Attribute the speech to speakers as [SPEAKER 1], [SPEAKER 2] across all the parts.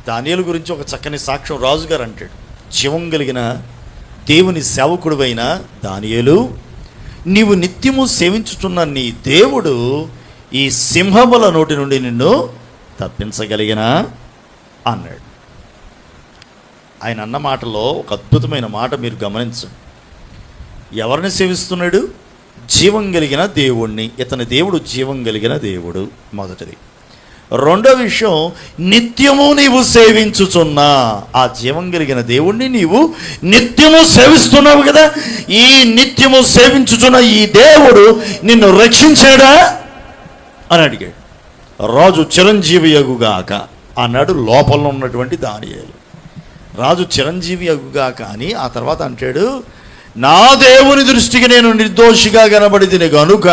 [SPEAKER 1] దానియేలు గురించి ఒక చక్కని సాక్ష్యం రాజుగారు అంటాడు. జీవం కలిగిన దేవుని సేవకుడువైన దానియేలు, నీవు నిత్యము సేవించుతున్న నీ దేవుడు ఈ సింహముల నోటి నుండి నిన్ను తప్పించగలిగినా అన్నాడు. ఆయన అన్న మాటలో ఒక అద్భుతమైన మాట మీరు గమనించండి. ఎవరిని సేవిస్తున్నాడు? జీవం కలిగిన దేవుణ్ణి. ఇతని దేవుడు జీవం కలిగిన దేవుడు, మొదటిది. రెండో విషయం, నిత్యము నీవు సేవించుచున్నా ఆ జీవం కలిగిన దేవుణ్ణి నీవు నిత్యము సేవిస్తున్నావు కదా. ఈ నిత్యము సేవించుచున్న ఈ దేవుడు నిన్ను రక్షించాడా అని అడిగాడు. రాజు చిరంజీవి యగుగాక అన్నాడు లోపల ఉన్నటువంటి దానియేలు. రాజు చిరంజీవి యగుగాక అని ఆ తర్వాత అంటాడు, నా దేవుని దృష్టికి నేను నిర్దోషిగా కనబడితిని గనుక.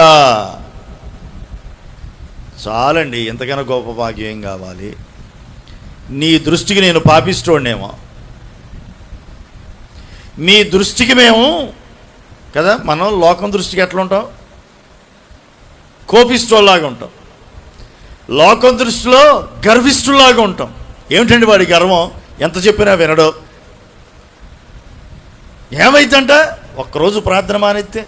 [SPEAKER 1] చాలండి, ఎంతకన్నా గొప్ప భాగ్యం ఏం కావాలి? నీ దృష్టికి నేను పాపిస్తోడేమో, మీ దృష్టికి మేము కదా, మనం లోకం దృష్టికి ఎట్లా ఉంటాం? కోపిస్తోలాగా ఉంటాం. లోకం దృష్టిలో గర్విష్ఠులాగా ఉంటాం. ఏమిటండి వాడి గర్వం? ఎంత చెప్పినా వినడో. ఏమైందంట? ఒక్కరోజు ప్రార్థన మానేస్తే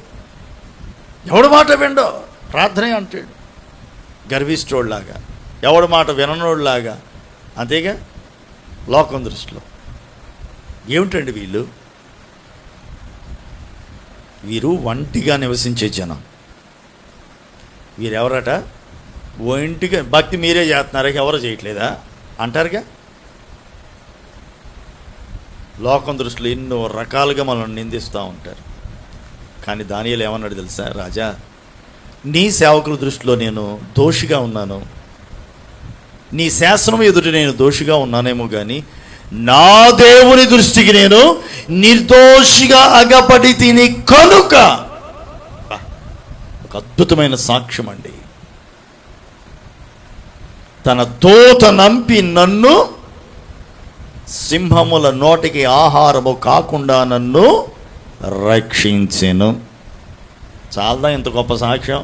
[SPEAKER 1] ఎవడి మాట వినడో, ప్రార్థనే అంటాడు. గర్విష్ఠోడ్లాగా, ఎవడి మాట విననోడ్లాగా, అంతేగా లోకం దృష్టిలో. ఏమిటండి వీరు ఒంటిగా నివసించే జనం. వీరెవరట? ఒంటిగా భక్తి మీరే చేస్తున్నారా, ఎవరు చేయట్లేదా అంటారుగా. లోకం దృష్టిలో ఎన్నో రకాలుగా మనల్ని నిందిస్తూ ఉంటారు. కానీ దానియేలు ఏమన్నాడు తెలుసా? రాజా, నీ సేవకుల దృష్టిలో నేను దోషిగా ఉన్నాను, నీ శాసనం ఎదుట నేను దోషిగా ఉన్నానేమో, కానీ నా దేవుని దృష్టికి నేను నిర్దోషిగా అగపడి తిని కనుక. ఒక అద్భుతమైన సాక్ష్యం అండి. తన దూత నంపి నన్ను సింహముల నోటికి ఆహారము కాకుండా నన్ను రక్షించెను. చాలా ఇంత గొప్ప సాక్ష్యం.